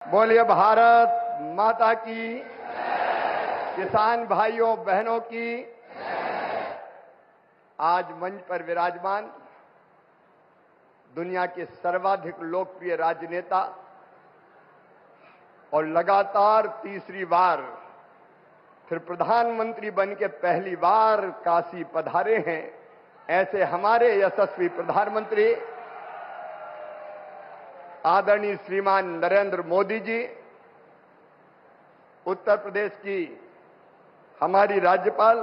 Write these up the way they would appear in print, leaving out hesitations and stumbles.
बोलिए भारत माता की, किसान भाइयों बहनों की। आज मंच पर विराजमान दुनिया के सर्वाधिक लोकप्रिय राजनेता और लगातार तीसरी बार फिर प्रधानमंत्री बन के पहली बार काशी पधारे हैं, ऐसे हमारे यशस्वी प्रधानमंत्री आदरणीय श्रीमान नरेंद्र मोदी जी, उत्तर प्रदेश की हमारी राज्यपाल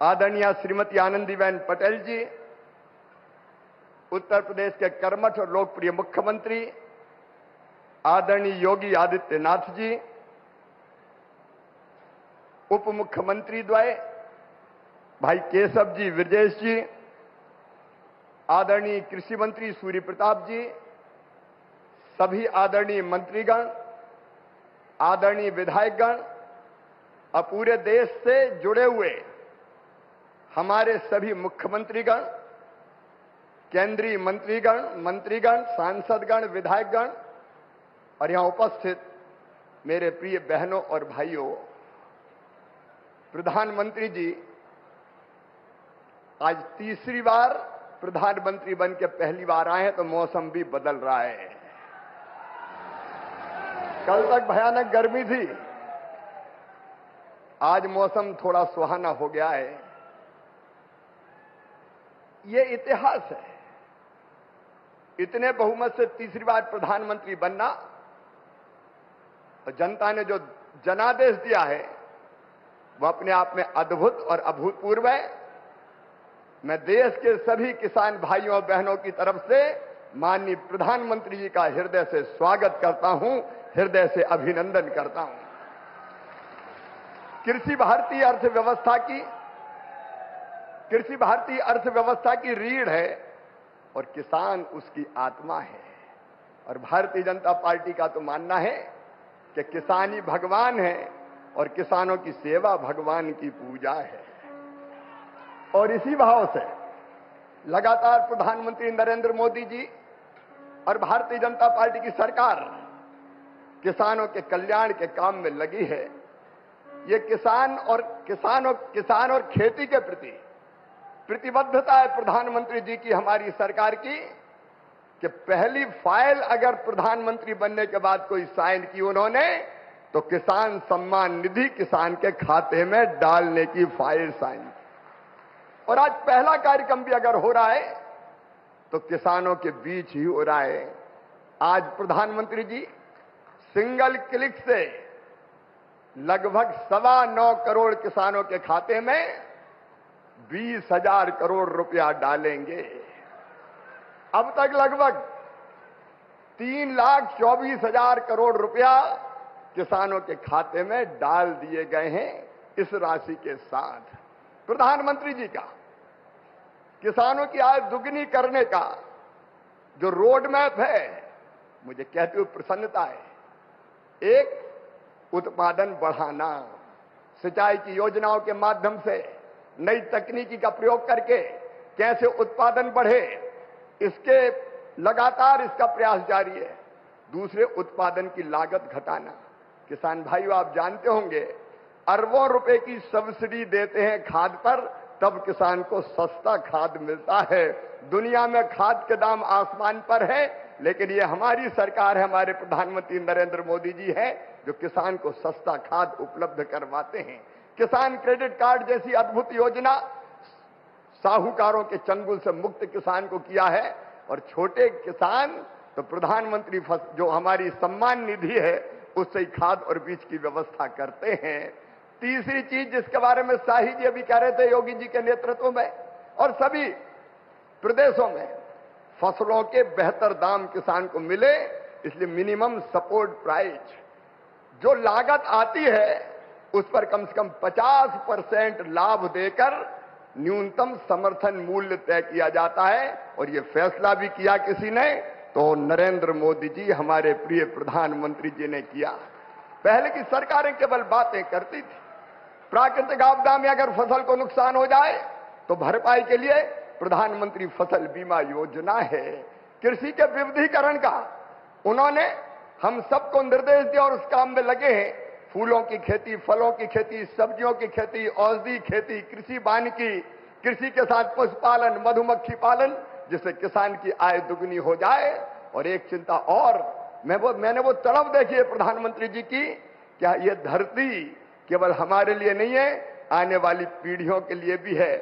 आदरणीय श्रीमती आनंदीबेन पटेल जी, उत्तर प्रदेश के कर्मठ और लोकप्रिय मुख्यमंत्री आदरणीय योगी आदित्यनाथ जी, उप मुख्यमंत्री द्वय भाई केशव जी विरजेश जी, आदरणीय कृषि मंत्री सूर्य प्रताप जी, सभी आदरणीय मंत्रीगण, आदरणीय विधायकगण और पूरे देश से जुड़े हुए हमारे सभी मुख्यमंत्रीगण, केंद्रीय मंत्रीगण, सांसदगण, विधायकगण और यहां उपस्थित मेरे प्रिय बहनों और भाइयों, प्रधानमंत्री जी आज तीसरी बार प्रधानमंत्री बन के पहली बार आए हैं, तो मौसम भी बदल रहा है। कल तक भयानक गर्मी थी, आज मौसम थोड़ा सुहाना हो गया है। ये इतिहास है, इतने बहुमत से तीसरी बार प्रधानमंत्री बनना, तो जनता ने जो जनादेश दिया है वह अपने आप में अद्भुत और अभूतपूर्व है। मैं देश के सभी किसान भाइयों और बहनों की तरफ से माननीय प्रधानमंत्री जी का हृदय से स्वागत करता हूं, हृदय से अभिनंदन करता हूं। कृषि भारतीय अर्थव्यवस्था की रीढ़ है और किसान उसकी आत्मा है। और भारतीय जनता पार्टी का तो मानना है कि किसान ही भगवान है और किसानों की सेवा भगवान की पूजा है। और इसी भाव से लगातार प्रधानमंत्री नरेंद्र मोदी जी और भारतीय जनता पार्टी की सरकार किसानों के कल्याण के काम में लगी है। ये किसान और खेती के प्रति प्रतिबद्धता है प्रधानमंत्री जी की, हमारी सरकार की, कि पहली फाइल अगर प्रधानमंत्री बनने के बाद कोई साइन की उन्होंने, तो किसान सम्मान निधि किसान के खाते में डालने की फाइल साइन। और आज पहला कार्यक्रम भी अगर हो रहा है तो किसानों के बीच ही हो रहा है। आज प्रधानमंत्री जी सिंगल क्लिक से लगभग 9.25 करोड़ किसानों के खाते में 20,000 करोड़ रुपया डालेंगे। अब तक लगभग 3,24,000 करोड़ रुपया किसानों के खाते में डाल दिए गए हैं। इस राशि के साथ प्रधानमंत्री जी का किसानों की आय दुगनी करने का जो रोड मैप है, मुझे कहते हुए प्रसन्नता है। एक, उत्पादन बढ़ाना, सिंचाई की योजनाओं के माध्यम से नई तकनीकी का प्रयोग करके कैसे उत्पादन बढ़े, इसके लगातार इसका प्रयास जारी है। दूसरे, उत्पादन की लागत घटाना। किसान भाइयों, आप जानते होंगे अरबों रुपए की सब्सिडी देते हैं खाद पर, तब किसान को सस्ता खाद मिलता है। दुनिया में खाद के दाम आसमान पर है, लेकिन ये हमारी सरकार है, हमारे प्रधानमंत्री नरेंद्र मोदी जी है, जो किसान को सस्ता खाद उपलब्ध करवाते हैं। किसान क्रेडिट कार्ड जैसी अद्भुत योजना साहूकारों के चंगुल से मुक्त किसान को किया है। और छोटे किसान तो प्रधानमंत्री जो हमारी सम्मान निधि है उससे ही खाद और बीज की व्यवस्था करते हैं। तीसरी चीज जिसके बारे में शाही जी अभी कह रहे थे, योगी जी के नेतृत्व में और सभी प्रदेशों में फसलों के बेहतर दाम किसान को मिले, इसलिए मिनिमम सपोर्ट प्राइस जो लागत आती है उस पर कम से कम 50% लाभ देकर न्यूनतम समर्थन मूल्य तय किया जाता है। और यह फैसला भी किया किसी ने, तो नरेंद्र मोदी जी हमारे प्रिय प्रधानमंत्री जी ने किया। पहले की सरकारें केवल बातें करती थी। प्राकृतिक आपदा में अगर फसल को नुकसान हो जाए तो भरपाई के लिए प्रधानमंत्री फसल बीमा योजना है। कृषि के विविधीकरण का उन्होंने हम सबको निर्देश दिया और उस काम में लगे हैं। फूलों की खेती, फलों की खेती, सब्जियों की खेती, औषधि खेती, कृषि वानिकी, कृषि के साथ पशुपालन, मधुमक्खी पालन, जिससे किसान की आय दुगनी हो जाए। और एक चिंता और, मैंने वो तड़प देखी है प्रधानमंत्री जी की, क्या ये धरती केवल हमारे लिए नहीं है, आने वाली पीढ़ियों के लिए भी है।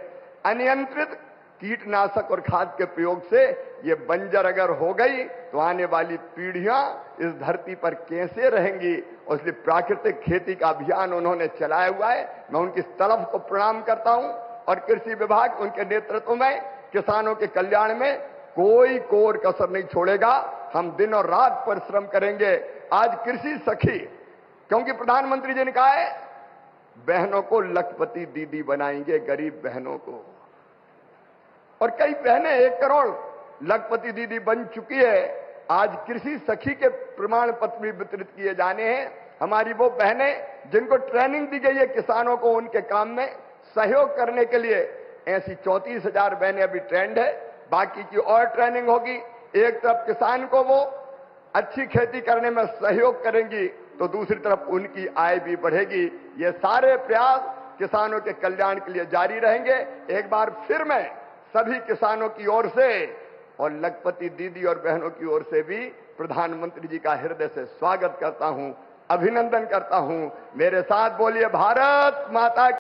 अनियंत्रित कीटनाशक और खाद के प्रयोग से ये बंजर अगर हो गई तो आने वाली पीढ़ियां इस धरती पर कैसे रहेंगी। और इसलिए प्राकृतिक खेती का अभियान उन्होंने चलाया हुआ है। मैं उनकी तलब को प्रणाम करता हूं और कृषि विभाग उनके नेतृत्व में किसानों के कल्याण में कोई कोर कसर नहीं छोड़ेगा। हम दिन और रात परिश्रम करेंगे। आज कृषि सखी, क्योंकि प्रधानमंत्री जी ने कहा है बहनों को लखपति दीदी बनाएंगे, गरीब बहनों को। और कई बहनें 1 करोड़ लखपति दीदी बन चुकी है। आज कृषि सखी के प्रमाण पत्र भी वितरित किए जाने हैं। हमारी वो बहनें जिनको ट्रेनिंग दी गई है किसानों को उनके काम में सहयोग करने के लिए, ऐसी 34,000 बहनें अभी ट्रेंड है। बाकी की और ट्रेनिंग होगी। एक तरफ किसान को वो अच्छी खेती करने में सहयोग करेंगी तो दूसरी तरफ उनकी आय भी बढ़ेगी। ये सारे प्रयास किसानों के कल्याण के लिए जारी रहेंगे। एक बार फिर मैं सभी किसानों की ओर से और लखपति दीदी और बहनों की ओर से भी प्रधानमंत्री जी का हृदय से स्वागत करता हूं, अभिनंदन करता हूं। मेरे साथ बोलिए भारत माता की।